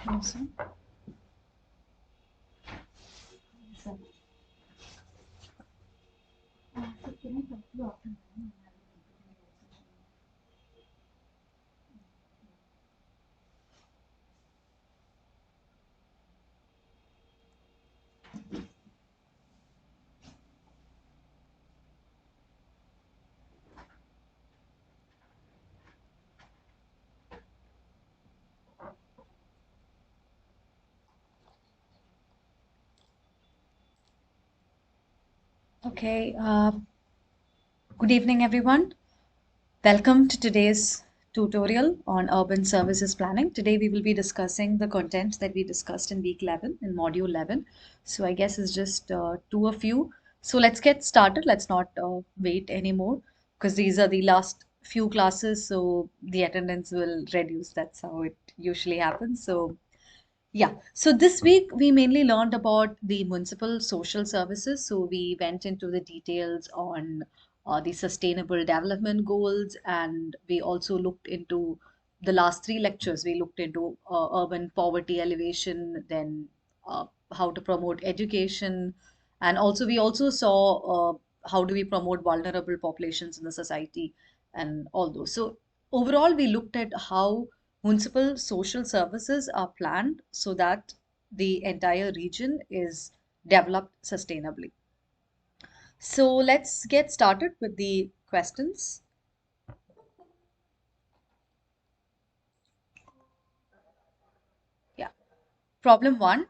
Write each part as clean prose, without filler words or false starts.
Awesome. Okay, good evening, everyone. Welcome to today's tutorial on urban services planning. Today we will be discussing the content that we discussed in week 11 in module 11. So I guess it's just two of you. So let's get started. Let's not wait anymore because these are the last few classes. So the attendance will reduce. That's how it usually happens. So yeah, so this week we mainly learned about the municipal social services. So we went into the details on the sustainable development goals, and we also looked into the last three lectures. We looked into urban poverty elevation, then how to promote education, and also we also saw how do we promote vulnerable populations in the society and all those. So overall, we looked at how municipal social services are planned so that the entire region is developed sustainably. So let's get started with the questions. Yeah. Problem one,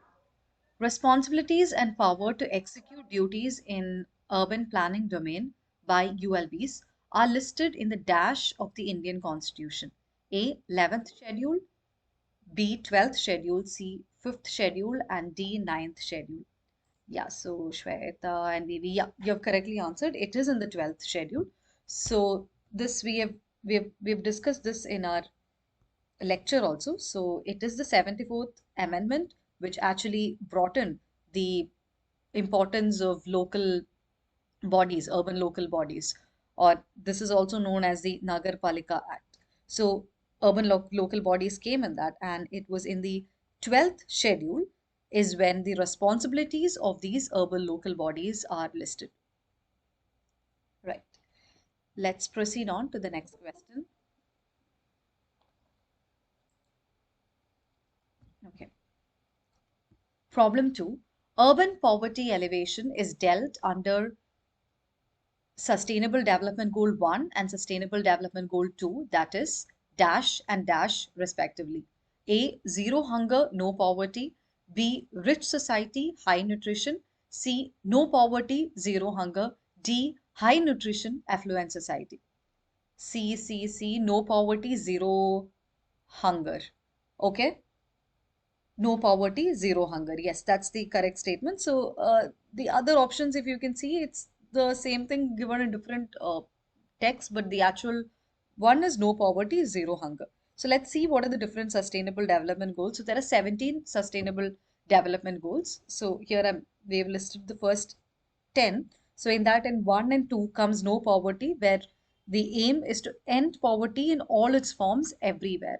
responsibilities and power to execute duties in urban planning domain by ULBs are listed in the dash of the Indian Constitution. A. 11th schedule, B. 12th schedule, C. 5th schedule, and D. 9th schedule. Yeah, so Shweta and Vivi, yeah, you've correctly answered. It is in the 12th schedule. So this we've discussed this in our lecture also. So it is the 74th amendment which actually brought in the importance of local bodies, urban local bodies, or this is also known as the Nagar Palika Act. So urban local bodies came in that, and it was in the 12th schedule is when the responsibilities of these urban local bodies are listed. Right. Let's proceed on to the next question. Okay. Problem two. Urban poverty elevation is dealt under Sustainable Development Goal 1 and Sustainable Development Goal 2, that is dash and dash respectively. A. Zero hunger, no poverty. B. Rich society, high nutrition. C. No poverty, zero hunger. D. High nutrition, affluent society. C. No poverty, zero hunger. Okay. No poverty, zero hunger. Yes, that's the correct statement. So the other options, if you can see, it's the same thing given in different text, but the actual one is no poverty, zero hunger. So let's see what are the different sustainable development goals. So there are 17 sustainable development goals. So here we have listed the first 10. So in that, in 1 and 2 comes no poverty, where the aim is to end poverty in all its forms everywhere.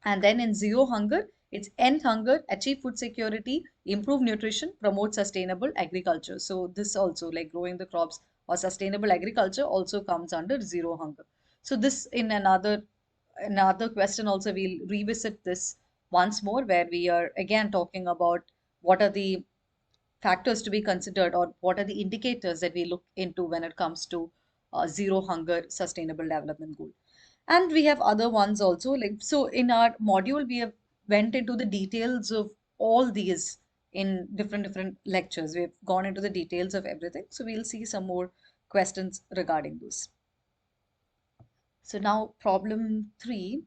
And then in zero hunger, it's end hunger, achieve food security, improve nutrition, promote sustainable agriculture. So this also like growing the crops or sustainable agriculture also comes under zero hunger. So this in another question also we'll revisit this once more where we are again talking about what are the factors to be considered or what are the indicators that we look into when it comes to zero hunger sustainable development goal. And we have other ones also, like so in our module we have went into the details of all these in different lectures. We've gone into the details of everything, so we'll see some more questions regarding those. So now problem 3.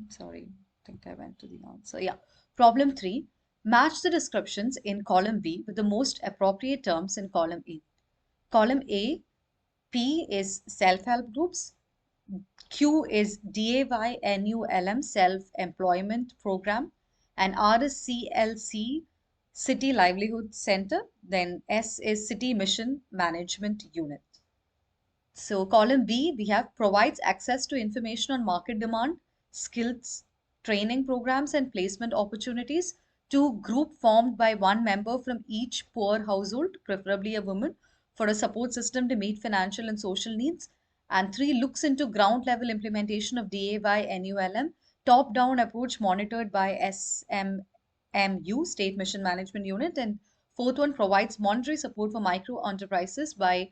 Sorry, I think I went to the answer. Yeah. Problem 3. Match the descriptions in column B with the most appropriate terms in column A. Column A, P is self-help groups, Q is DAYNULM self-employment program, and R is CLC City Livelihood Center, then S is City Mission Management Unit. So column B, we have provides access to information on market demand, skills, training programs, and placement opportunities to group formed by one member from each poor household, preferably a woman, for a support system to meet financial and social needs. And three, looks into ground level implementation of DAYNULM, top down approach monitored by SMMU, State Mission Management Unit. And fourth one, provides monetary support for micro enterprises by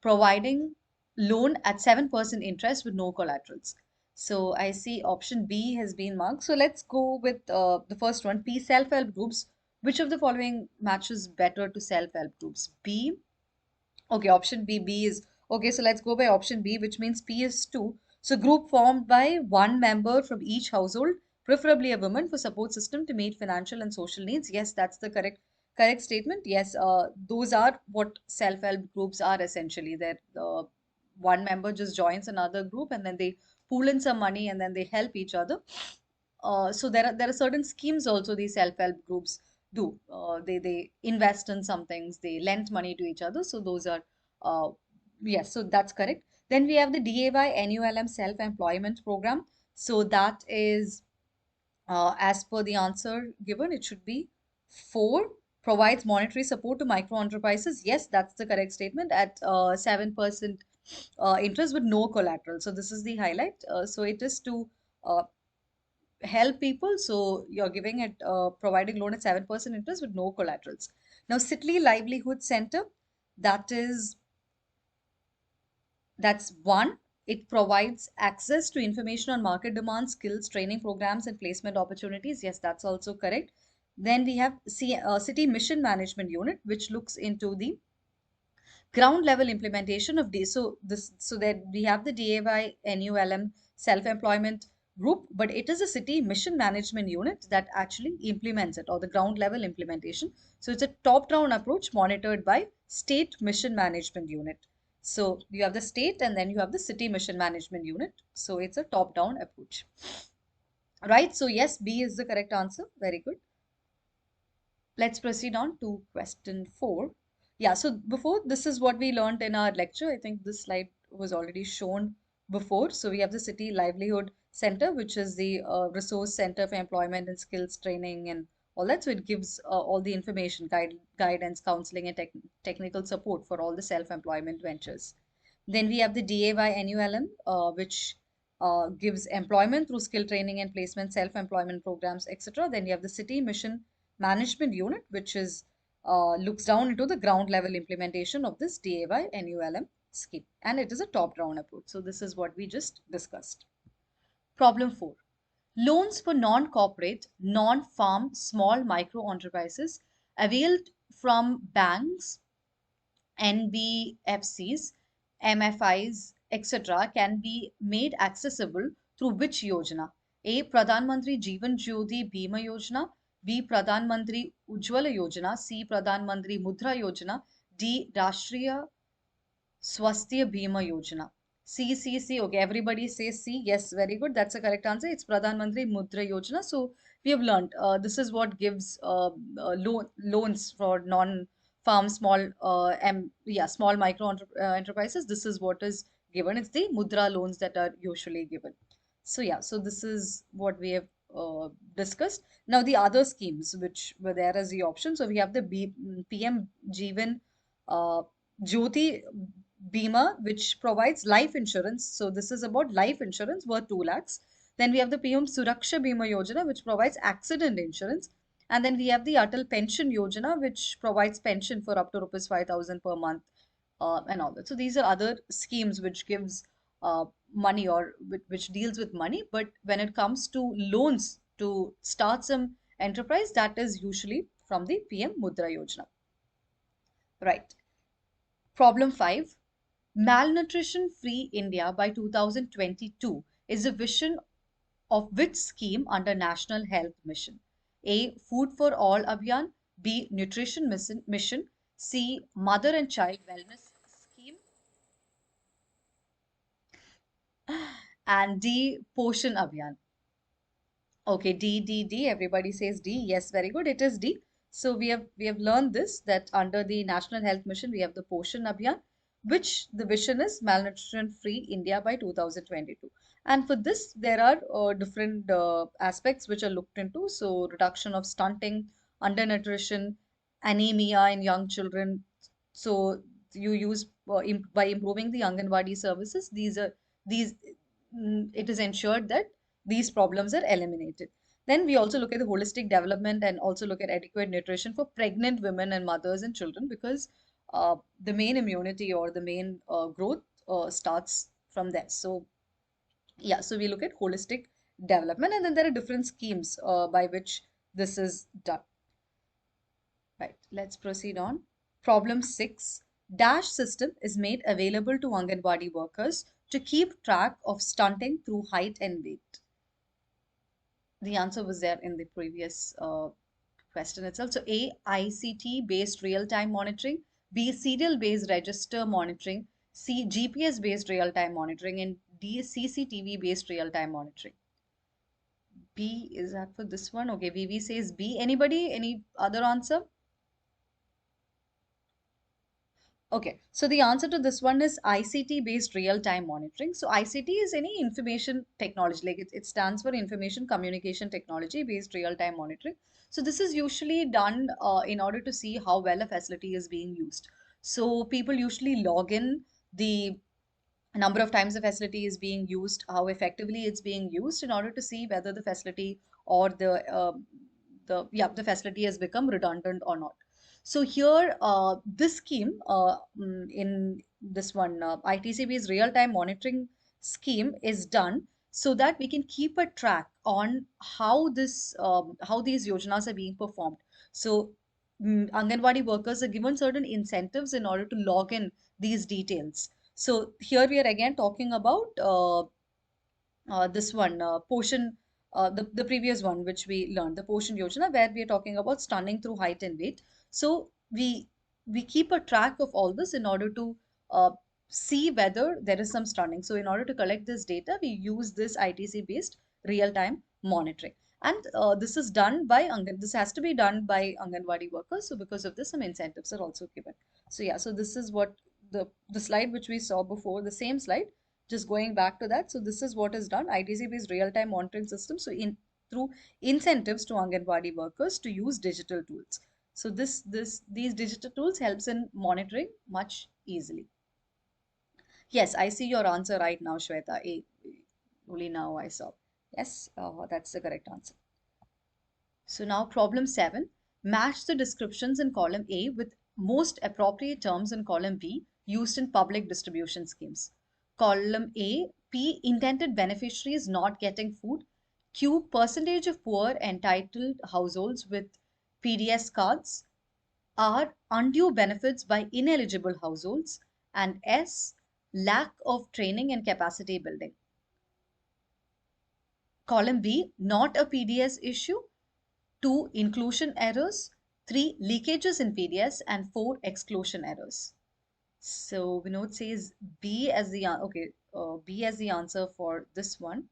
providing loan at 7% interest with no collaterals. So I see option B has been marked. So let's go with the first one, P, self-help groups. Which of the following matches better to self-help groups? B. Okay, option B. B is okay. So let's go by option B, which means P is 2. So group formed by one member from each household, preferably a woman, for support system to meet financial and social needs. Yes, that's the correct statement. Yes, those are what self-help groups are essentially. That one member just joins another group and then they pool in some money and then they help each other. So there are certain schemes also these self-help groups do. They invest in some things, they lend money to each other. So those are uh, yes, so that's correct. Then we have the DAYNULM self-employment program. So that is as per the answer given, it should be 4. Provides monetary support to micro enterprises. Yes, that's the correct statement at 7% interest with no collateral. So this is the highlight. So it is to uh, help people. So you're giving it, providing loan at 7% interest with no collaterals. Now, City Livelihood Center, that is that's one. It provides access to information on market demand, skills, training programs, and placement opportunities. Yes, that's also correct. Then we have City Mission Management Unit, which looks into the ground level implementation of this. So that we have the DAYNULM self-employment group, but it is a city mission management unit that actually implements it, or the ground level implementation. So it's a top-down approach monitored by state mission management unit. So you have the state and then you have the city mission management unit. So it's a top-down approach. Right. So yes, B is the correct answer. Very good. Let's proceed on to question 4. Yeah, so before, this is what we learned in our lecture. I think this slide was already shown before. So we have the City Livelihood Center, which is the resource center for employment and skills training and all that. So it gives all the information, guidance, counseling, and technical support for all the self-employment ventures. Then we have the DAYNULM, which gives employment through skill training and placement, self-employment programs, etc. Then you have the City Mission Management Unit, which is looks down into the ground level implementation of this DAYNULM scheme, and it is a top-down approach. So this is what we just discussed. Problem 4. Loans for non-corporate, non-farm, small micro enterprises availed from banks, NBFCs, MFIs, etc. can be made accessible through which yojana? A. Pradhan Mantri Jeevan Jyoti Bima Yojana, B. Pradhan Mantri Ujjwala Yojana, C. Pradhan Mantri Mudra Yojana, D. Rashtriya Swasthya Bima Yojana. C. Okay, everybody says C. Yes, very good. That's the correct answer. It's Pradhan Mantri Mudra Yojana. So we have learned this is what gives loans for non-farm, small, small micro enterprises. This is what is given. It's the Mudra loans that are usually given. So yeah, so this is what we have discussed. Now the other schemes which were there as the option. So we have the PM Jeevan uh, Jyoti Bima, which provides life insurance. So this is about life insurance worth 2 lakhs. Then we have the PM Suraksha Bima Yojana, which provides accident insurance. And then we have the Atal Pension Yojana, which provides pension for up to rupees 5,000 per month and all that. So these are other schemes which gives money, or which deals with money. But when it comes to loans to start some enterprise, that is usually from the PM Mudra Yojana. Right. Problem 5. Malnutrition Free India by 2022 is a vision of which scheme under National Health Mission? A. Food for All Abhiyan, B. Nutrition Mission, C. Mother and Child Wellness Scheme, and D. Poshan Abhiyan. Okay, D. Everybody says D. Yes, very good. It is D. So we have learned this that under the National Health Mission we have the Poshan Abhiyan, which the vision is malnutrition free India by 2022. And for this there are different aspects which are looked into. So reduction of stunting, undernutrition, anemia in young children. So you use by improving the Anganwadi services. These it is ensured that these problems are eliminated. Then we also look at the holistic development and also look at adequate nutrition for pregnant women and mothers and children because the main immunity or the main growth starts from there. So yeah, so we look at holistic development, and then there are different schemes by which this is done. Right, let's proceed on. Problem 6. Dash system is made available to Anganwadi workers to keep track of stunting through height and weight. The answer was there in the previous question itself. So A, ICT based real time monitoring, B, serial based register monitoring, C, GPS based real time monitoring, and D, CCTV based real time monitoring. B, is that for this one? Okay, VV says B. Anybody? Any other answer? Okay, so the answer to this one is ICT based real time monitoring. So, ICT is any information technology, like it stands for information communication technology based real time monitoring. So, this is usually done in order to see how well a facility is being used. So, people usually log in the number of times the facility is being used, how effectively it's being used in order to see whether the facility or the facility has become redundant or not. So here, this scheme in this one ITC-based real-time monitoring scheme is done so that we can keep a track on how these yojanas are being performed. So Anganwadi workers are given certain incentives in order to log in these details. So here we are again talking about this one portion, the previous one which we learned, the portion yojana, where we are talking about stunning through height and weight. So we keep a track of all this in order to uh, see whether there is some stunning. So in order to collect this data, we use this ITC based real time monitoring. And this is done by this has to be done by Anganwadi workers. So because of this, some incentives are also given. So yeah, so this is what the slide which we saw before, the same slide, just going back to that. So this is what is done, ITC based real time monitoring system. So in through incentives to Anganwadi workers to use digital tools. So these digital tools helps in monitoring much easily. Yes, I see your answer right now, Shweta. Only now I saw. Yes, that's the correct answer. So now problem 7. Match the descriptions in column A with most appropriate terms in column B used in public distribution schemes. Column A, P, intended beneficiaries not getting food. Q, percentage of poor entitled households with PDS cards. R, undue benefits by ineligible households. And S, lack of training and capacity building. Column B, not a PDS issue. 2, inclusion errors. 3, leakages in PDS. And 4, exclusion errors. So Vinod says B as the okay, B as the answer for this one.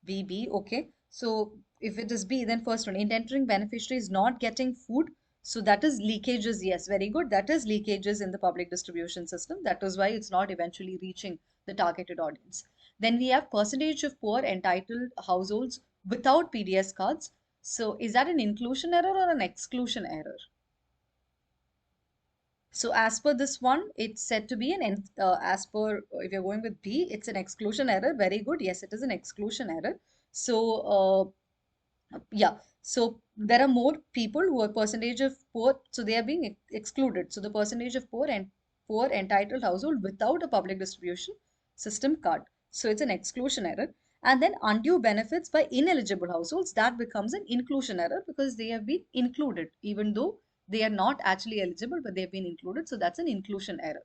B. Okay. So if it is B, then first one, intending beneficiary is not getting food. So that is leakages. Yes, very good. That is leakages in the public distribution system. That is why it's not eventually reaching the targeted audience. Then we have percentage of poor entitled households without PDS cards. So is that an inclusion error or an exclusion error? So as per this one, it's said to be as per, if you're going with B, it's an exclusion error. Very good. Yes, it is an exclusion error. So, yeah. So there are more people who are percentage of poor, so they are being excluded. So the percentage of poor entitled household without a public distribution system card. So it's an exclusion error. And then undue benefits by ineligible households, that becomes an inclusion error because they have been included, even though they are not actually eligible, but they've been included. So that's an inclusion error.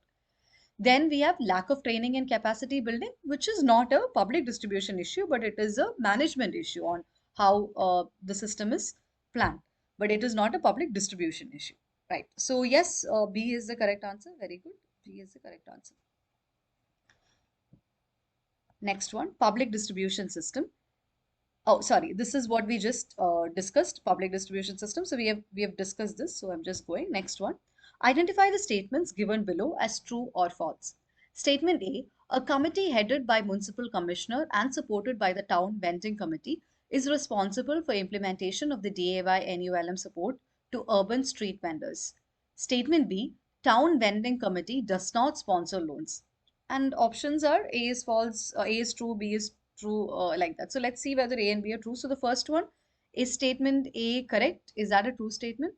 Then we have lack of training and capacity building, which is not a public distribution issue, but it is a management issue on how the system is planned. but it is not a public distribution issue, right? So yes, B is the correct answer. Very good. B is the correct answer. Next one, public distribution system. Oh, sorry, this is what we just discussed, public distribution system. So we have discussed this. So I'm just going. Next one. Identify the statements given below as true or false. Statement A, a committee headed by municipal commissioner and supported by the town vending committee is responsible for implementation of the DAY NULM support to urban street vendors. Statement B, town vending committee does not sponsor loans. And options are A is false, A is true, B is true, like that. So let's see whether A and B are true. So the first one, is statement A correct? Is that a true statement?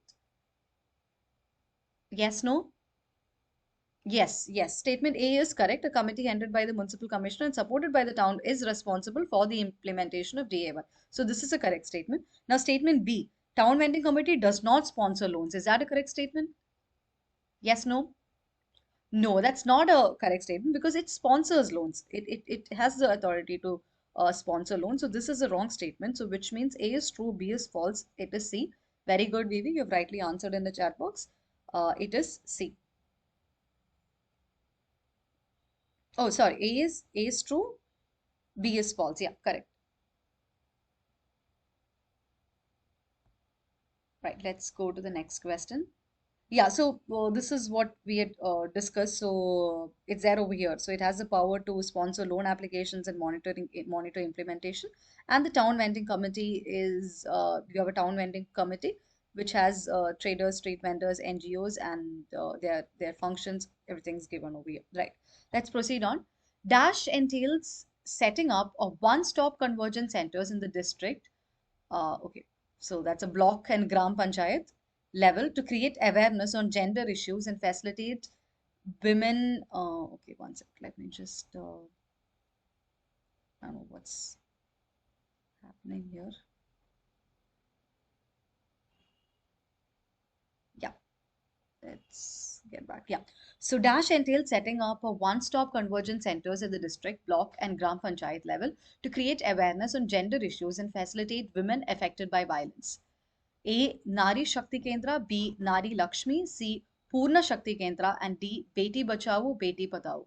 Yes, no? Yes, yes. Statement A is correct. A committee headed by the municipal commissioner and supported by the town is responsible for the implementation of DAY. So this is a correct statement. Now, statement B, town vending committee does not sponsor loans. Is that a correct statement? Yes, no? No, that's not a correct statement because it sponsors loans. It has the authority to sponsor loans. So this is a wrong statement. So which means A is true, B is false, it is C. Very good, Vivi. You've rightly answered in the chat box. It is C. Oh, sorry. A is true, B is false. Yeah, correct. Right. Let's go to the next question. Yeah, so this is what we had discussed. So it's there over here. So it has the power to sponsor loan applications and monitor implementation. And the town vending committee is you have a town vending committee which has traders, street vendors, NGOs, and their functions. Everything's given over here. Right. Let's proceed on. Dash entails setting up of one-stop convergence centers in the district. Okay, so that's a block and gram panchayat level to create awareness on gender issues and facilitate women. Okay, one sec. Let me just. I don't know what's happening here. Yeah, let's get back. Yeah. So Dash entails setting up a one-stop convergence centers at the district, block, and gram panchayat level to create awareness on gender issues and facilitate women affected by violence. A. Nari Shakti Kendra, B. Nari Lakshmi, C. Purna Shakti Kendra, and D. Beti Bachao, Beti Padhao.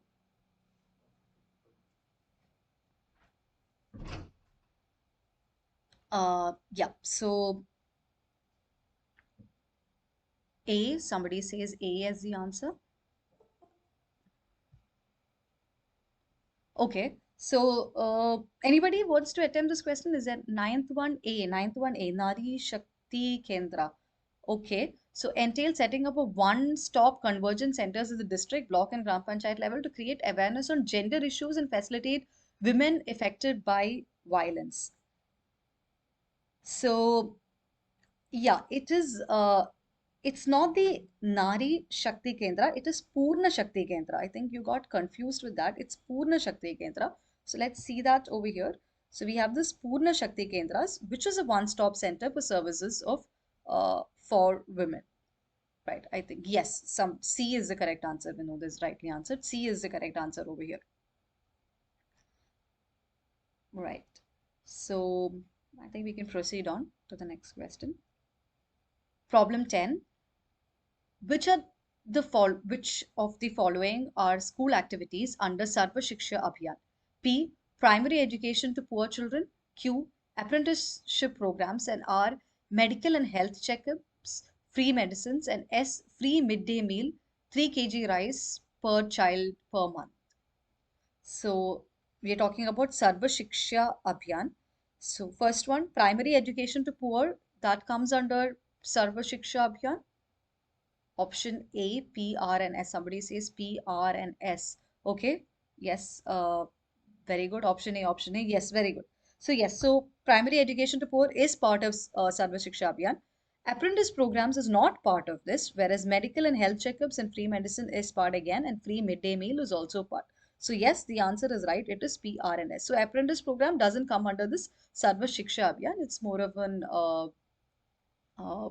Yeah, so A, somebody says A as the answer. Okay, so anybody wants to attempt this question? Is that ninth one A, Nari Shakti Kendra. Okay, so entail setting up a one-stop convergence centers at the district, block, and Gram Panchayat level to create awareness on gender issues and facilitate women affected by violence. So yeah, it's not the Nari Shakti Kendra, it is Purna Shakti Kendra. I think you got confused with that. It's Purna Shakti Kendra. So let's see that over here. So we have this Purna Shakti Kendras, which is a one-stop center for services of for women. Right. I think yes, some C is the correct answer. Vinod is rightly answered. C is the correct answer over here. Right. So I think we can proceed on to the next question. Problem 10. Which are which of the following are school activities under Sarva Shiksha Abhiyan? P. Primary education to poor children. Q. Apprenticeship programs, and R. Medical and health checkups, free medicines, and S. Free midday meal, 3 kg rice per child per month. So we are talking about Sarva Shiksha Abhiyan. So first one, primary education to poor, that comes under Sarva Shiksha Abhiyan. Option A, P, R, and S. Somebody says P, R, and S. Okay. Yes. Very good. Option A, option A. Yes, very good. So yes, so primary education to poor is part of Sarva Shiksha Abhiyan. Apprentice programs is not part of this, whereas medical and health checkups and free medicine is part again, and free midday meal is also part. So yes, the answer is right. It is P, R, and S. So apprentice program doesn't come under this Sarva Shiksha Abhiyan. It's more of an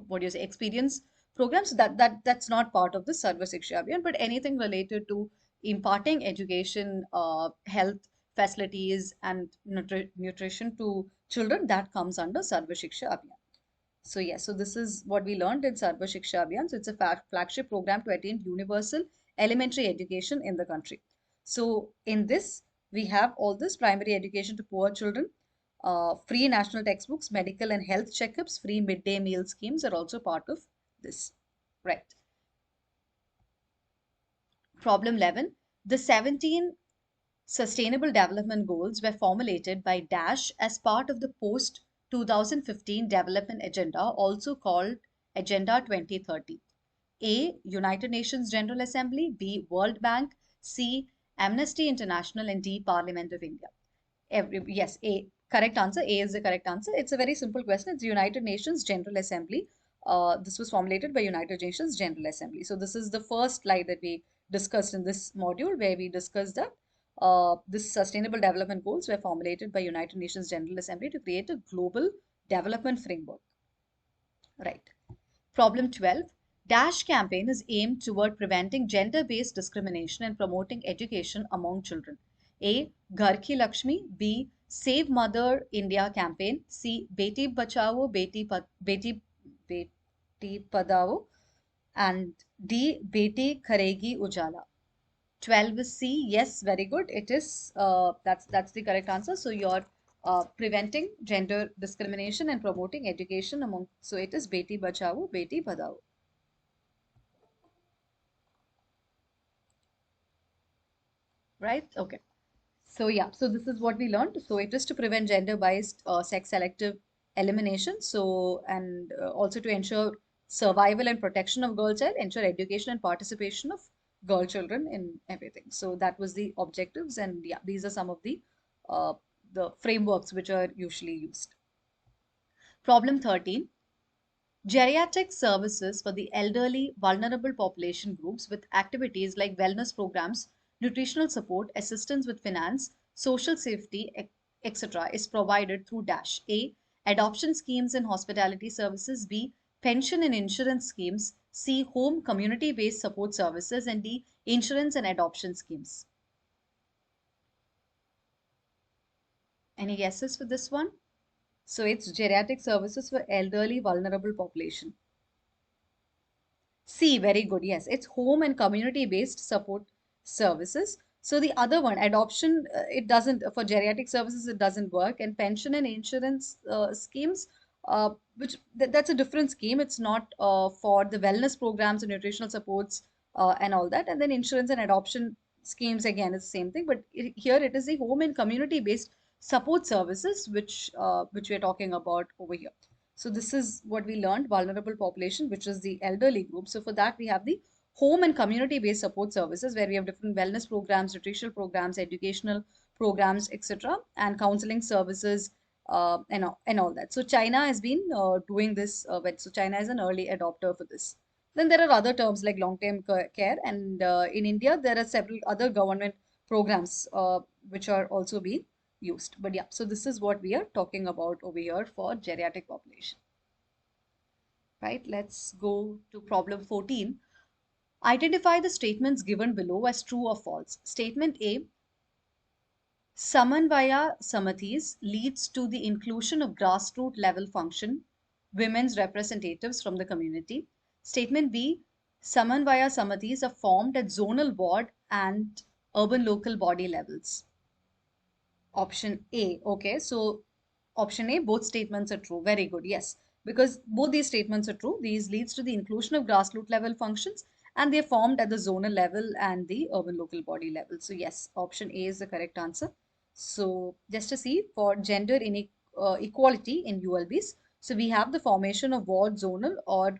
what do you say, experience programs. That's not part of the Sarva Shiksha Abhiyan, but anything related to imparting education, health facilities, and nutrition to children, that comes under Sarva Shiksha Abhiyan. So yes, so this is what we learned in Sarva Shiksha Abhiyan. So it's a flagship program to attain universal elementary education in the country. So in this, we have all this primary education to poor children, free national textbooks, medical and health checkups, free midday meal schemes are also part of this. Right. Problem 11. The 17 Sustainable Development Goals were formulated by Dash as part of the post 2015 Development Agenda, also called Agenda 2030. A. United Nations General Assembly, B. World Bank, C. Amnesty International, and D. Parliament of India. Yes, A. Correct answer. A is the correct answer. It's a very simple question. It's United Nations General Assembly. This was formulated by United Nations General Assembly. So this is the first slide that we discussed in this module, where we discussed that this Sustainable Development Goals were formulated by United Nations General Assembly to create a global development framework. Right. Problem 12. Dash campaign is aimed toward preventing gender-based discrimination and promoting education among children. A. Ghar Ki Lakshmi. B. Save Mother India campaign. C. Beti Bachao, Beti Padao. And D. Beti Kharegi Ujala. 12 is C. Yes, very good. It is, that's the correct answer. So you're preventing gender discrimination and promoting education among, so it is Beti Bachao, Beti Padao. Right? Okay. So yeah, so this is what we learned. So it is to prevent gender-biased sex selective elimination. So and also to ensure survival and protection of girl child, ensure education and participation of girl children in everything. So that was the objectives, and yeah, these are some of uh, the frameworks which are usually used. Problem 13. Geriatric services for the elderly, vulnerable population groups with activities like wellness programs, nutritional support, assistance with finance, social safety, etc. is provided through Dash. A. Adoption schemes and hospitality services. B. Pension and insurance schemes. C. Home community based support services. And D. Insurance and adoption schemes. Any guesses for this one? So it's geriatric services for elderly, vulnerable population. C, very good. Yes, it's home and community-based support services. So the other one, adoption, it doesn't, for geriatric services, it doesn't work. And pension and insurance schemes, that's a different scheme. It's not for the wellness programs and nutritional supports and all that. And then insurance and adoption schemes, again, is the same thing. But here it is the home and community-based support services, which we're talking about over here. So this is what we learned, vulnerable population, which is the elderly group. So for that, we have the home and community-based support services where we have different wellness programs, nutritional programs, educational programs, etc., and counseling services and all that. So China has been doing this. So China is an early adopter for this. Then there are other terms like long-term care, and in India there are several other government programs which are also being used. But yeah, so this is what we are talking about over here for geriatric population. Right, let's go to problem 14. Identify the statements given below as true or false. Statement A, Samanvaya Samitis leads to the inclusion of grassroots level function, women's representatives from the community. Statement B, Samanvaya Samitis are formed at zonal ward and urban local body levels. Option A. Okay, so option A, both statements are true. Very good. Yes, because both these statements are true. These leads to the inclusion of grassroots level functions and they are formed at the zonal level and the urban local body level. So yes, option A is the correct answer. So just to see for gender equality in ULBs, so we have the formation of ward, zonal or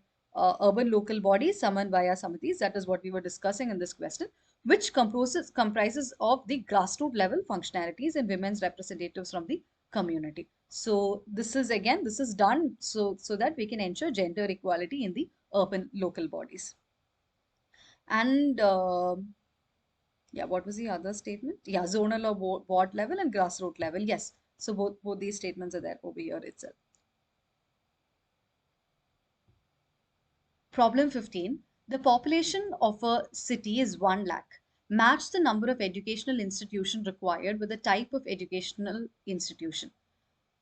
urban local bodies summoned via samitis. That is what we were discussing in this question, which comprises of the grassroots level functionalities and women's representatives from the community. So this is again, this is done so that we can ensure gender equality in the urban local bodies. And yeah, what was the other statement? Yeah, zonal or ward level and grassroots level. Yes. So both these statements are there over here itself. Problem 15. The population of a city is 1 lakh. Match the number of educational institution required with the type of educational institution.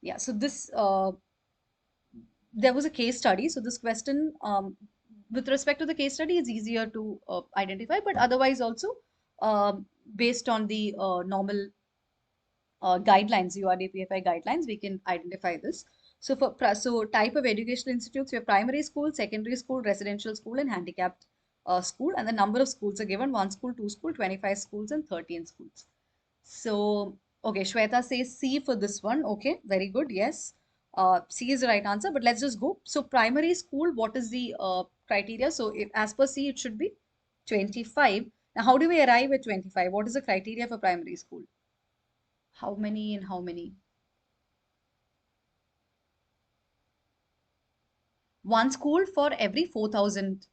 Yeah, so there was a case study. So this question, with respect to the case study, is easier to identify, but otherwise also based on the normal guidelines, URDPFI guidelines, we can identify this. So so type of educational institutes, we have primary school, secondary school, residential school, and handicapped school. And the number of schools are given: one school, two school, 25 schools, and 13 schools. So, okay, Shweta says C for this one. Okay, very good. Yes. C is the right answer, but let's just go. So, primary school, what is the criteria? So, if, as per C, it should be 25. Now, how do we arrive at 25? What is the criteria for primary school? How many and how many? One school for every 4,000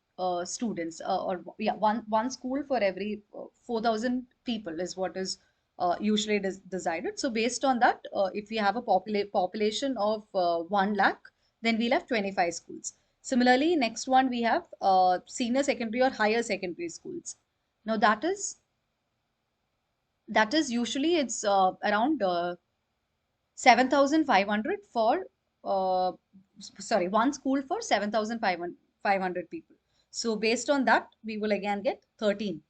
students, or yeah, one school for every 4,000 people is what is usually decided. So based on that, if we have a population of 1 lakh, then we'll have 25 schools. Similarly, next one we have senior secondary or higher secondary schools. Now that is usually it's around 7,500 for, uh, sorry, one school for 7,500 people. So based on that, we will again get 13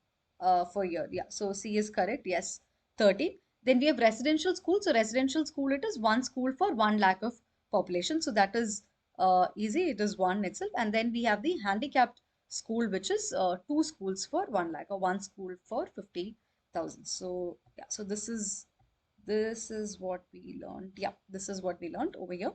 for year. Yeah, so C is correct. Yes, 13. Then we have residential school. So residential school, it is one school for 1 lakh of population. So that is easy. It is one itself. And then we have the handicapped school, which is two schools for 1 lakh, or one school for 50,000. So yeah, so this is what we learned. Yeah, this is what we learned over here.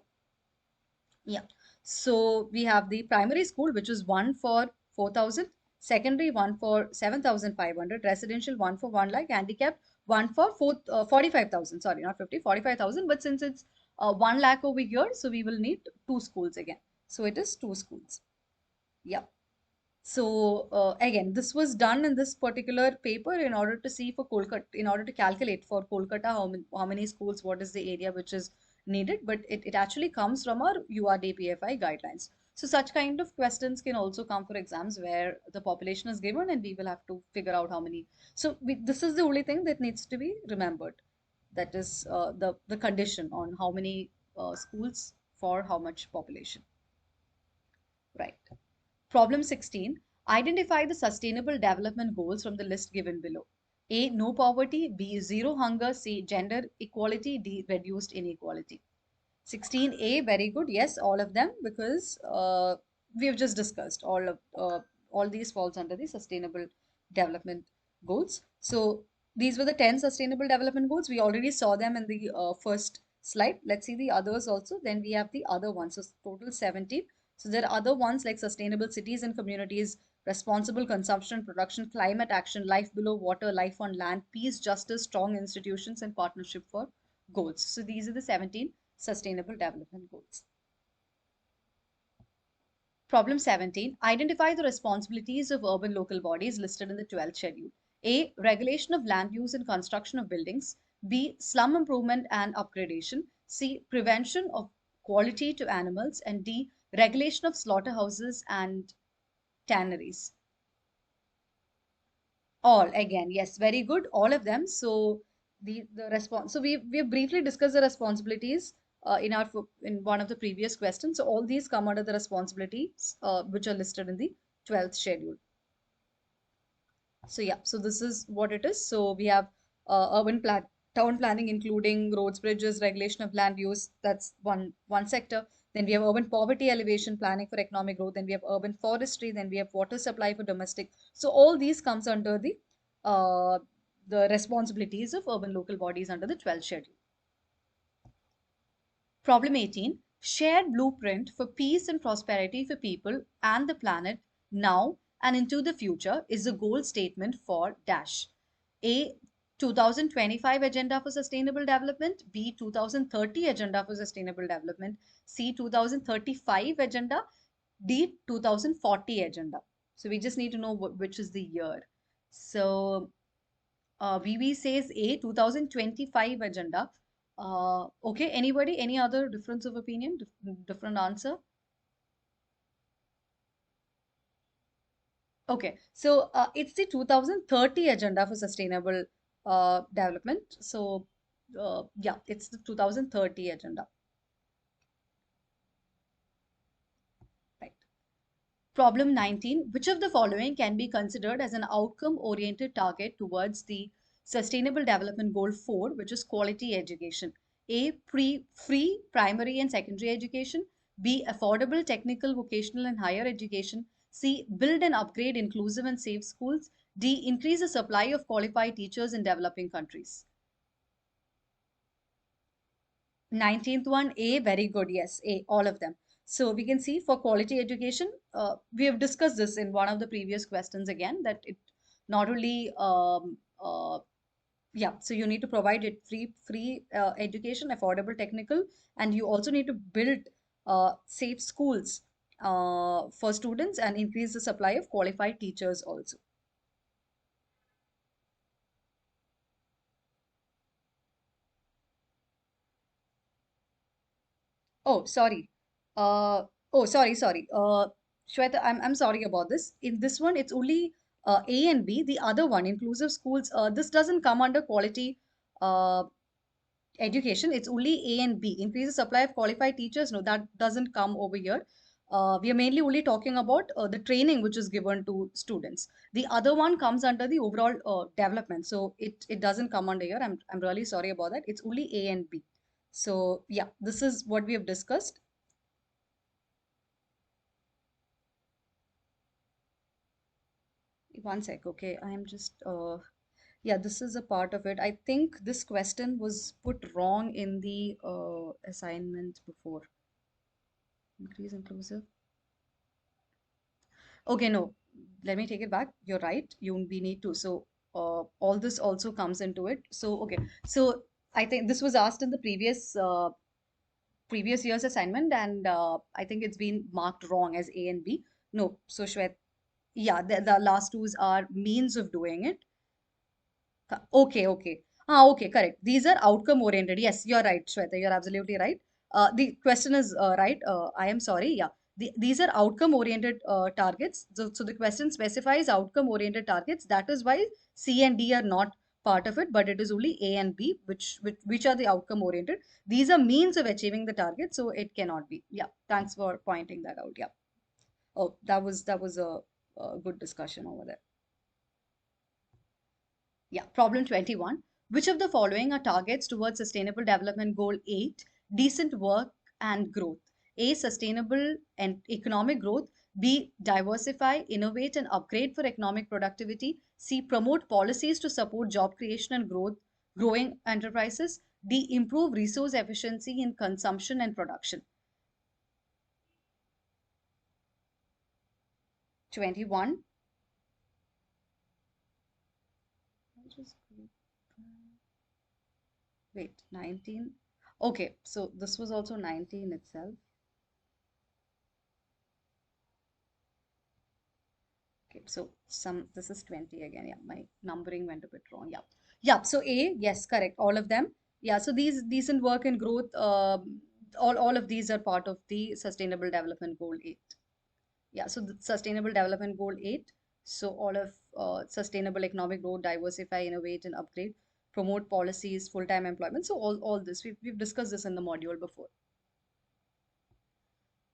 Yeah. So we have the primary school, which is one for 4,000, secondary one for 7,500, residential one for 1 lakh, handicap one for 45,000. Sorry, not 50, 45,000. But since it's 1 lakh over here, so we will need two schools again. So it is two schools. Yeah. So again, this was done in this particular paper in order to see for Kolkata, in order to calculate for Kolkata how many schools, what is the area which is needed, but it actually comes from our URDPFI guidelines. So such kind of questions can also come for exams where the population is given and we will have to figure out how many. So this is the only thing that needs to be remembered. That is the condition on how many schools for how much population. Right. Problem 16. Identify the sustainable development goals from the list given below. A. No poverty. B. Zero hunger. C. Gender equality. D. Reduced inequality. 16A, very good. Yes, all of them, because we have just discussed all these falls under the sustainable development goals. So these were the 10 sustainable development goals. We already saw them in the first slide. Let's see the others also. Then we have the other ones. So total 17. So there are other ones like sustainable cities and communities, responsible consumption, production, climate action, life below water, life on land, peace, justice, strong institutions, and partnership for goals. So these are the 17 Sustainable Development Goals. Problem 17. Identify the responsibilities of urban local bodies listed in the 12th schedule. A. Regulation of land use and construction of buildings. B. Slum improvement and upgradation. C. Prevention of quality to animals. And D. Regulation of slaughterhouses and tanneries. All again, yes, very good. All of them. So the response. So we have briefly discussed the responsibilities in one of the previous questions. So all these come under the responsibilities which are listed in the 12th schedule. So yeah, so this is what it is. So we have town planning, including roads, bridges, regulation of land use. That's one sector. Then we have urban poverty elevation planning for economic growth. Then we have urban forestry. Then we have water supply for domestic. So all these comes under uh, the responsibilities of urban local bodies under the 12th schedule. Problem 18. Shared blueprint for peace and prosperity for people and the planet now and into the future is the goal statement for dash. A. 2025 Agenda for Sustainable Development. B. 2030 Agenda for Sustainable Development. C. 2035 Agenda. D. 2040 Agenda. So we just need to know which is the year. So VV says A. 2025 Agenda. Okay, anybody? Any other difference of opinion? Different answer? Okay, so it's the 2030 Agenda for Sustainable Development. So, yeah, it's the 2030 Agenda. Problem 19. Which of the following can be considered as an outcome-oriented target towards the Sustainable Development Goal 4, which is quality education? A. Free primary and secondary education. B. Affordable technical, vocational and higher education. C. Build and upgrade inclusive and safe schools. D. Increase the supply of qualified teachers in developing countries. 19th one, A, very good. Yes, A, all of them. So we can see for quality education, we have discussed this in one of the previous questions again, that it not only, yeah, so you need to provide it free education, affordable technical, and you also need to build safe schools for students and increase the supply of qualified teachers also. Oh, sorry. Sorry. Shweta, I'm sorry about this. In this one, it's only A and B. The other one, inclusive schools, this doesn't come under quality uh, education. It's only A and B. Increase the supply of qualified teachers. No, that doesn't come over here. We are mainly only talking about the training which is given to students. The other one comes under the overall development. So it doesn't come under here. I'm really sorry about that. It's only A and B. So yeah, this is what we have discussed. One sec, okay. I am just, yeah, this is a part of it. I think this question was put wrong in the assignment before. Increase inclusive. Okay, no, let me take it back. You're right. We need to. So, all this also comes into it. So, okay. So, I think this was asked in the previous year's assignment, and I think it's been marked wrong as A and B. No, so Shwet, yeah, the last twos are means of doing it. Okay. Okay, correct. These are outcome oriented. Yes, you're right, Shweta. You're absolutely right. The question is right. I am sorry. Yeah. These are outcome oriented targets. So the question specifies outcome oriented targets. That is why C and D are not part of it, but it is only A and B, which are the outcome oriented. These are means of achieving the target, so it cannot be. Yeah. Thanks for pointing that out. Yeah. Oh, that was a good discussion over there. Yeah, problem 21. Which of the following are targets towards Sustainable Development Goal 8, decent work and growth? A, sustainable and economic growth. B, diversify, innovate and upgrade for economic productivity. C, promote policies to support job creation and growth, growing enterprises. D, improve resource efficiency in consumption and production. 21. Wait, 19. Okay, so this was also 19 itself. Okay, so this is 20 again. Yeah, my numbering went a bit wrong. Yeah. Yeah, so A, yes, correct. All of them. Yeah, so these decent work and growth, all of these are part of the Sustainable Development Goal 8. Yeah, so the Sustainable Development Goal 8. So all of sustainable economic growth, diversify, innovate, and upgrade, promote policies, full-time employment. So all this, we've discussed this in the module before.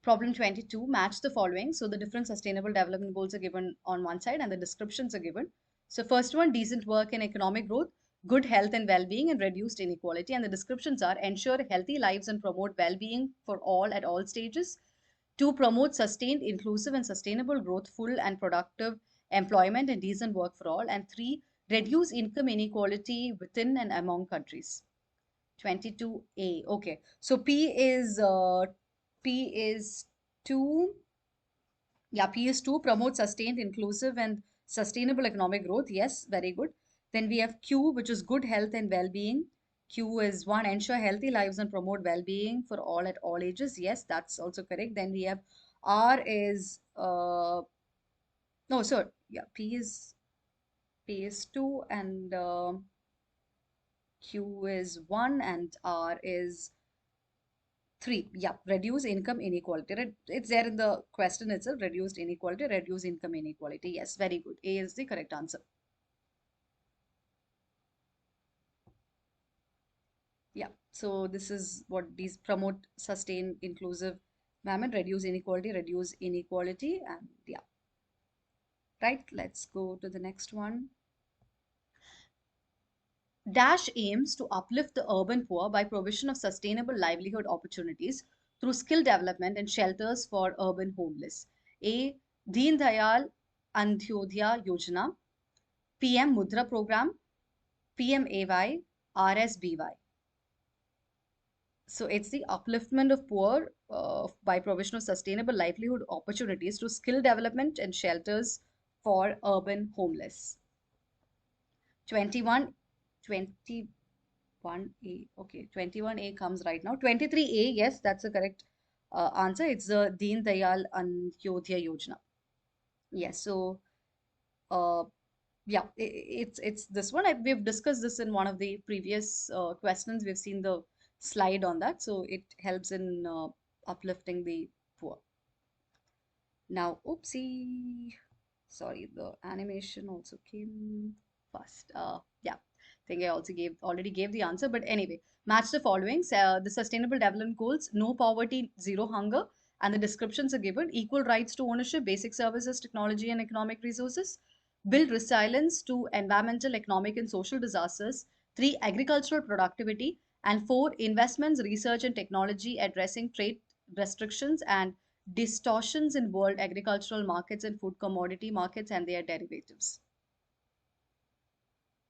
Problem 22, match the following. So the different sustainable development goals are given on one side and the descriptions are given. So first one, decent work and economic growth, good health and well-being and reduced inequality. And the descriptions are ensure healthy lives and promote well-being for all at all stages. Two, promote sustained, inclusive and sustainable growth, full and productive employment and decent work for all. And three, reduce income inequality within and among countries. 22A. Okay. So P is 2. Yeah, P is 2, promote sustained, inclusive and sustainable economic growth. Yes, very good. Then we have Q, which is good health and well-being. Q is 1, ensure healthy lives and promote well-being for all at all ages. Yes, that's also correct. Then we have R is no, sorry. Yeah, P is 2 and Q is 1 and R is 3. Yeah, reduce income inequality. It's there in the question itself. Reduced inequality, reduce income inequality. Yes, very good. A is the correct answer. Yeah. So this is what these promote, sustain, inclusive Mammoth, reduce inequality, and yeah. Right, let's go to the next one. Dash aims to uplift the urban poor by provision of sustainable livelihood opportunities through skill development and shelters for urban homeless. A. Deen Dayal Antyodaya Yojana, PM Mudra Program, PMAY, RSBY. So it's the upliftment of poor by provision of sustainable livelihood opportunities through skill development and shelters for urban homeless. 21, 21A. Okay, 21A comes right now. 23A, yes, that's the correct answer. It's the Deen Dayal Antyodaya Yojana. Yes, so uh, yeah, it's this one. We've discussed this in one of the previous questions. We've seen the slide on that, so it helps in uplifting the poor. Now, oopsie, sorry, the animation also came fast. Yeah, I think I also already gave the answer, but anyway, match the following: the Sustainable Development Goals, no poverty, zero hunger, and the descriptions are given: equal rights to ownership, basic services, technology, and economic resources. Build resilience to environmental, economic, and social disasters. 3. Agricultural productivity. And 4. Investments, research, and technology addressing trade restrictions and distortions in world agricultural markets and food commodity markets and their derivatives.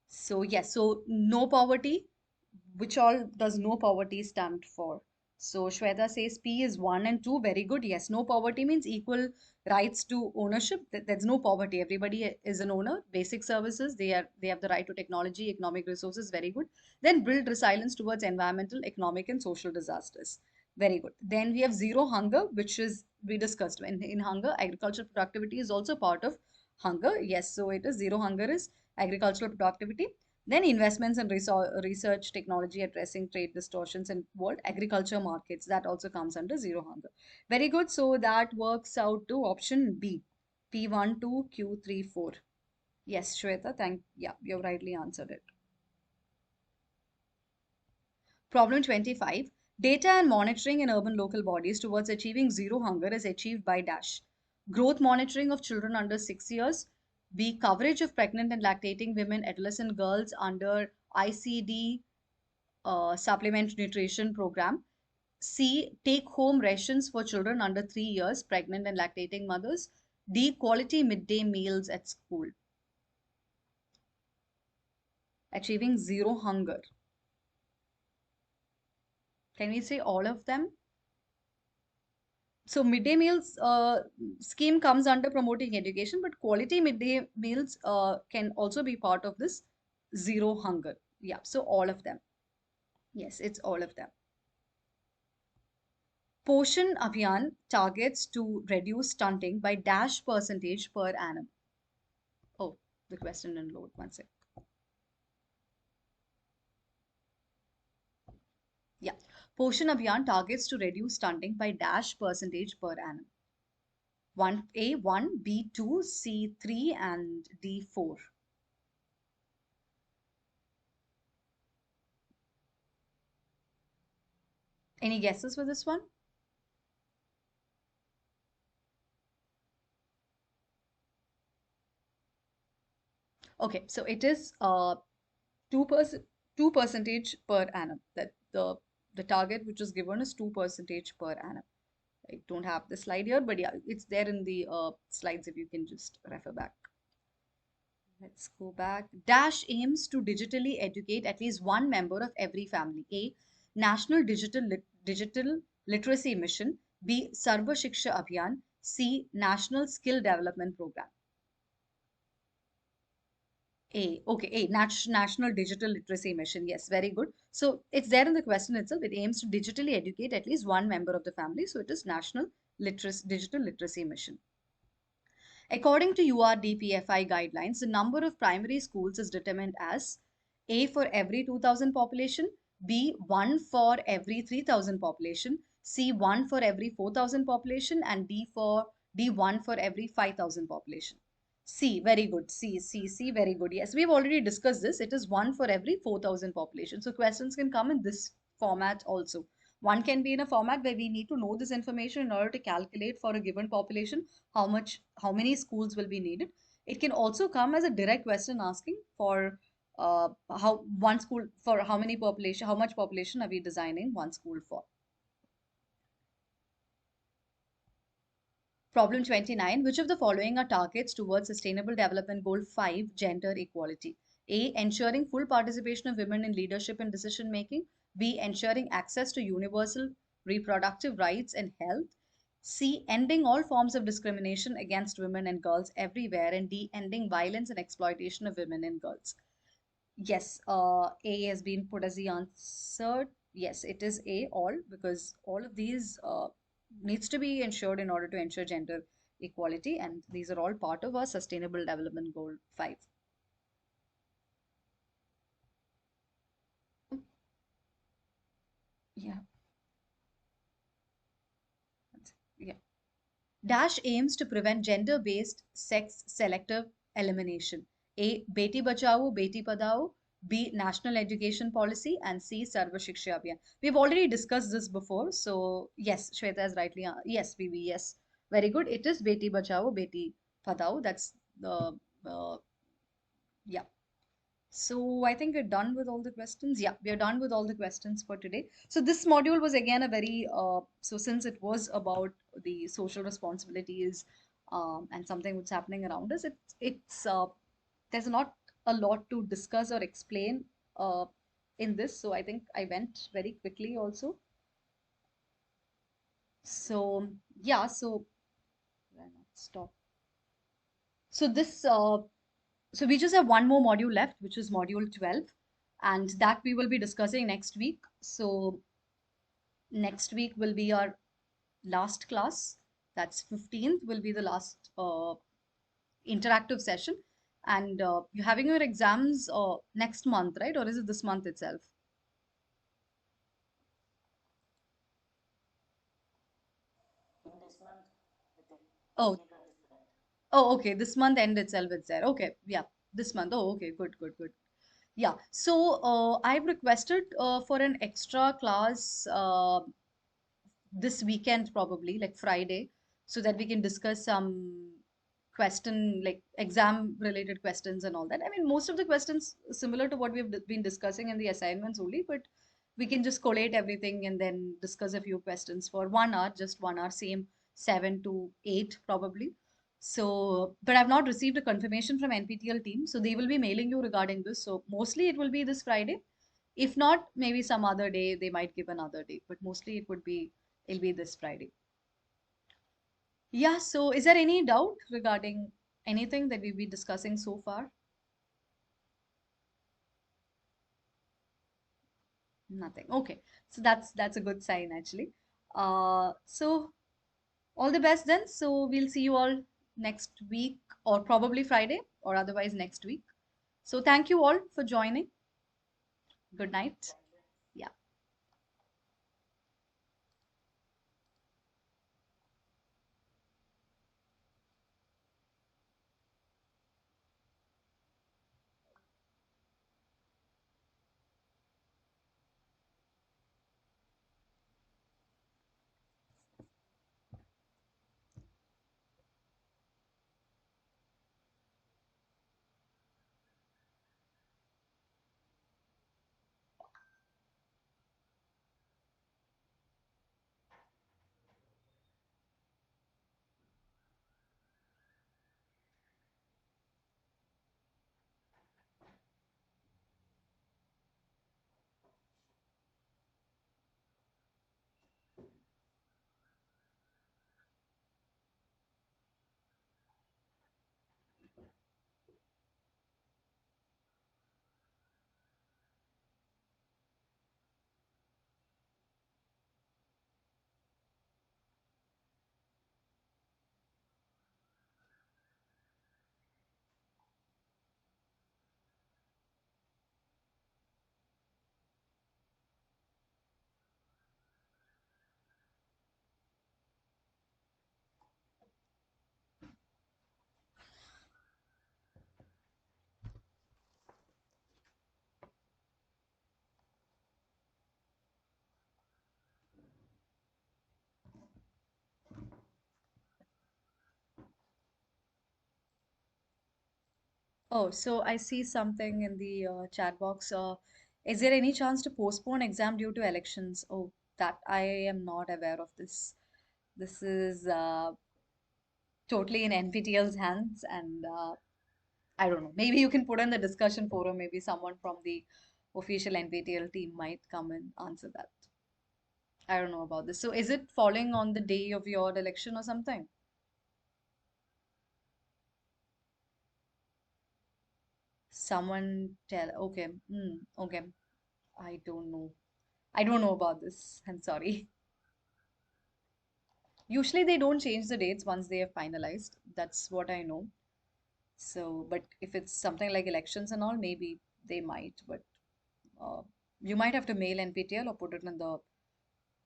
So yes, so no poverty, which all does no poverty stand for? So Shweta says P is 1 and 2. Very good. Yes, no poverty means equal rights to ownership. There's no poverty. Everybody is an owner. Basic services, they have the right to technology, economic resources. Very good. Then build resilience towards environmental, economic, and social disasters. Very good. Then we have zero hunger, which is we discussed. In hunger, agricultural productivity is also part of hunger. Yes, so it is zero hunger is agricultural productivity. Then investments in research, technology addressing trade distortions in world agriculture markets. That also comes under zero hunger. Very good. So that works out to option B. P1, 2, Q3, 4. Yes, Shweta, yeah, you've rightly answered it. Problem 25. Data and monitoring in urban local bodies towards achieving zero hunger is achieved by dash. Growth monitoring of children under 6 years. B. Coverage of pregnant and lactating women, adolescent girls under ICD supplement nutrition program. C. Take home rations for children under 3 years, pregnant and lactating mothers. D. Quality midday meals at school. Achieving zero hunger. Can we say all of them? So midday meals scheme comes under promoting education, but quality midday meals can also be part of this zero hunger. Yeah, so all of them. Yes, it's all of them. Poshan Abhiyan targets to reduce stunting by dash percentage per annum. Oh, the question didn't load. One sec. Yeah. Poshan Abhiyan targets to reduce stunting by dash percentage per annum. 1A, 1, B, 2, C, 3, and D, 4. Any guesses for this one? Okay, so it is 2%, 2% per annum. That the target which is given is 2% per annum. I don't have the slide here, but yeah, it's there in the slides if you can just refer back. Let's go back. Dash aims to digitally educate at least one member of every family. A. National Digital Literacy Mission. B. Sarva Shiksha Abhiyan. C. National Skill Development Program. National Digital Literacy Mission. Yes, very good. So it's there in the question itself. It aims to digitally educate at least one member of the family. So it is Digital Literacy Mission. According to URDPFI guidelines, the number of primary schools is determined as A for every 2000 population, B 1 for every 3000 population, C 1 for every 4000 population, and D 1 for every 5000 population. C, very good. C, very good. Yes, we've already discussed this. It is 1 for every 4000 population. So questions can come in this format also. One can be in a format where we need to know this information in order to calculate for a given population how many schools will be needed. It can also come as a direct question asking for how one school for how many population, how much population are we designing one school for. Problem 29. Which of the following are targets towards Sustainable Development Goal 5, gender equality? A. Ensuring full participation of women in leadership and decision making. B. Ensuring access to universal reproductive rights and health. C. Ending all forms of discrimination against women and girls everywhere. And D. Ending violence and exploitation of women and girls. Yes, A has been put as the answer. Yes, it is A, all, because all of these needs to be ensured in order to ensure gender equality, and these are all part of our Sustainable Development Goal 5. Yeah, yeah. Dash aims to prevent gender-based sex selective elimination. A. Beti Bachao, Beti Padhao. B. National Education Policy. And C. Sarva Shiksha Abhiyan. We've already discussed this before. So, yes, Shweta is rightly. Yes, BB, yes. Very good. It is Beti Bachao, Beti Padhao. That's the, yeah. So I think we're done with all the questions. Yeah, we are done with all the questions for today. So this module was again a very so since it was about the social responsibilities and something that's happening around us, it's there's not a lot to discuss or explain uh, in this. So I think I went very quickly also. So yeah, so why not stop. So this so we just have one more module left, which is module 12, and that we will be discussing next week. So next week will be our last class. That's 15th will be the last interactive session. And you're having your exams next month, right? Or is it this month itself? Oh, oh, okay. This month end itself it's there. Okay, yeah, this month. Oh, okay, good, good, good. Yeah. So I've requested for an extra class this weekend, probably like Friday, so that we can discuss some question like exam related questions and all that. I mean, most of the questions similar to what we've been discussing in the assignments only, but we can just collate everything and then discuss a few questions for 1 hour, just 1 hour, same 7 to 8 probably. So, but I've not received a confirmation from NPTEL team, so they will be mailing you regarding this. So mostly it will be this Friday. If not, maybe some other day they might give another day, but mostly it'll be this Friday. Yeah, so is there any doubt regarding anything that we've been discussing so far? Nothing. Okay. So that's a good sign actually. So all the best then. So we'll see you all next week or probably Friday or otherwise next week. So thank you all for joining. Good night. Yeah. Oh, so I see something in the chat box. Is there any chance to postpone exam due to elections? Oh, that I am not aware of this. This is totally in NPTL's hands, and I don't know. Maybe you can put in the discussion forum. Maybe someone from the official NPTL team might come and answer that. I don't know about this. So, is it falling on the day of your election or something? Someone tell. Okay. Okay. I don't know. I don't know about this. I'm sorry. Usually they don't change the dates once they have finalized. That's what I know. So, but if it's something like elections and all, maybe they might. But uh, you might have to mail NPTL or put it in the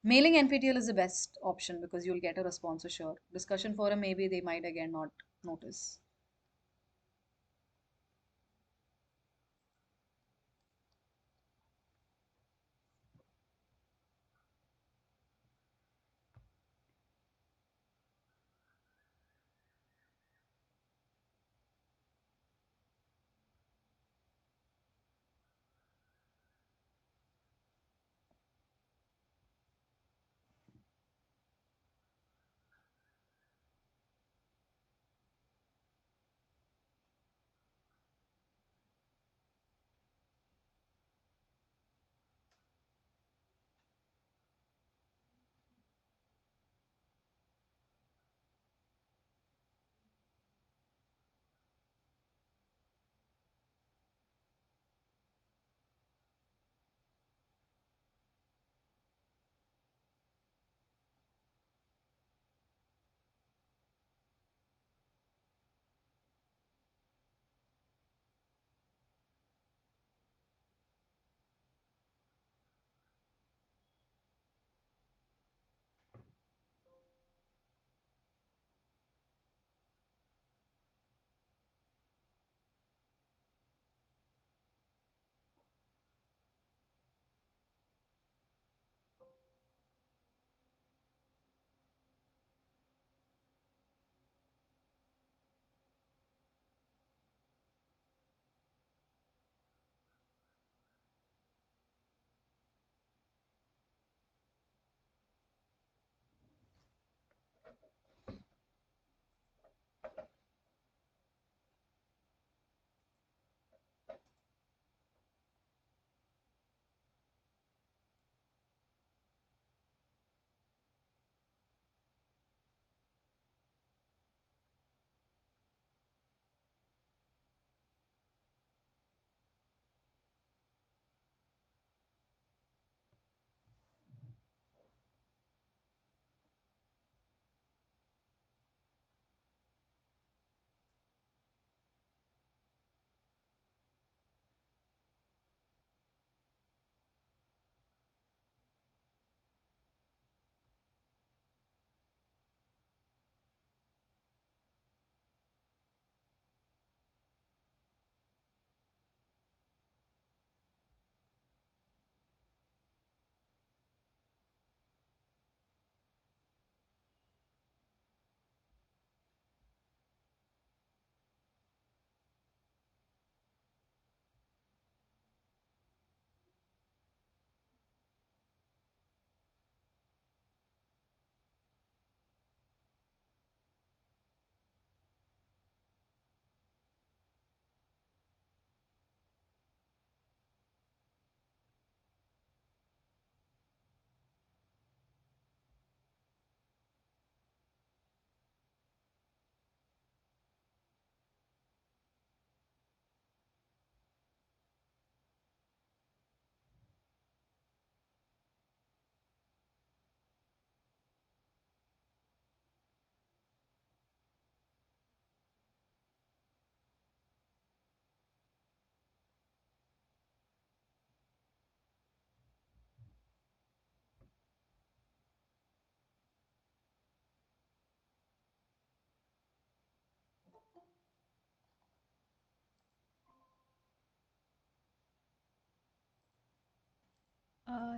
mailing NPTL is the best option because you'll get a response for sure. Discussion forum, maybe they might again not notice.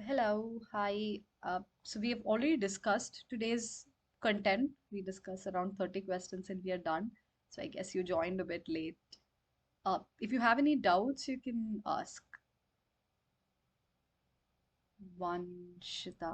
Hello, hi. So we have already discussed today's content. We discussed around 30 questions and we are done. So I guess you joined a bit late. If you have any doubts, you can ask. Vanshita.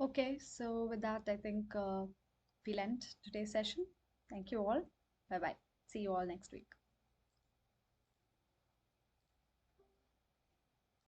Okay, so with that, I think we'll end today's session. Thank you all. Bye bye. See you all next week.